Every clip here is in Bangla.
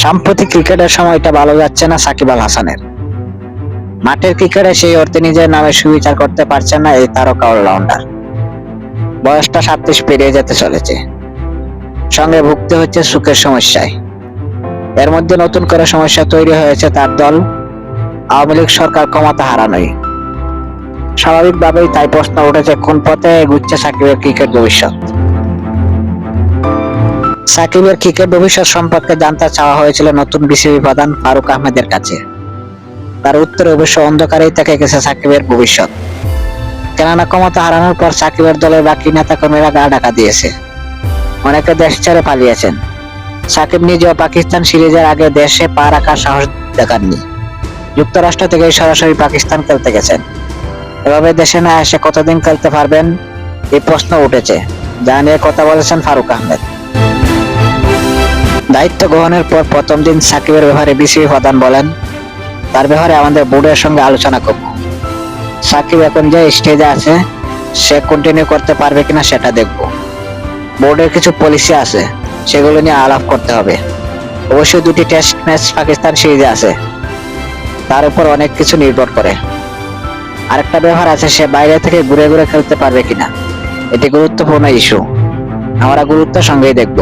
সাম্প্রতিক ক্রিকেটের সময়টা ভালো যাচ্ছে না সাকিব আল হাসানের। মাঠের ক্রিকেটে সেই অর্থে নিজের নামে সুবিচার করতে পারছেন না এই তারকা অলরাউন্ডার। বয়সটা 37 পেরিয়ে যেতে চলেছে, সঙ্গে ভুগতে হচ্ছে সুখের সমস্যায়। এর মধ্যে নতুন করে সমস্যা তৈরি হয়েছে তার দল আওয়ামী লীগ সরকার ক্ষমতা হারানোই। স্বাভাবিকভাবেই তাই প্রশ্ন উঠেছে, কোন পথে এগুচ্ছে সাকিবের ক্রিকেট ভবিষ্যৎ। সাকিবের ক্রিকেট ভবিষ্যৎ সম্পর্কে জানতে চাওয়া হয়েছিল নতুন বিসিবি প্রধান ফারুক আহমেদের কাছে। তার উত্তরে অবশ্য অন্ধকারেই থেকে গেছে সাকিবের ভবিষ্যৎ। কেননা ক্ষমতা হারানোর পর সাকিবের দলের বাকি নেতাকর্মীরা গা ঢাকা দিয়েছে, অনেকে দেশ ছেড়ে পালিয়েছেন। সাকিব নিজেও পাকিস্তান সিরিজের আগে দেশে পা রাখার সাহস দেখাননি, যুক্তরাষ্ট্র থেকে সরাসরি পাকিস্তান খেলতে গেছেন। এভাবে দেশে না এসে কতদিন খেলতে পারবেন এই প্রশ্ন উঠেছে, যা নিয়ে কথা বলেছেন ফারুক আহমেদ। দায়িত্ব গ্রহণের পর প্রথম দিন সাকিবের ব্যাপারে বিসিবি প্রধান বলেন, তার ব্যাপারে আমাদের বোর্ডের সঙ্গে আলোচনা করব। সাকিব এখন যে স্টেজে আছে সে কন্টিনিউ করতে পারবে কিনা সেটা দেখব। বোর্ডের কিছু পলিসি আছে, সেগুলো নিয়ে আলাপ করতে হবে। অবশ্যই 2টি টেস্ট ম্যাচ পাকিস্তান সিরিজে আছে, তার উপর অনেক কিছু নির্ভর করে। আরেকটা ব্যাপার আছে, সে বাইরে থেকে ঘুরে ঘুরে খেলতে পারবে কিনা, এটি গুরুত্বপূর্ণ ইস্যু। আমরা গুরুত্বের সঙ্গেই দেখব।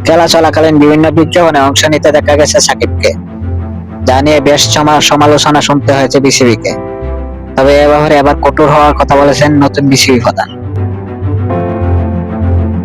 খেলা চলাকালীন বিভিন্ন বিজ্ঞাপনে অংশ নিতে দেখা গেছে সাকিবকে, যা নিয়ে বেশ সমালোচনা শুনতে হয়েছে বিসিবিকে। তবে এ ব্যাপারে এবার কঠোর হওয়ার কথা বলেছেন নতুন বিসিবি প্রধান।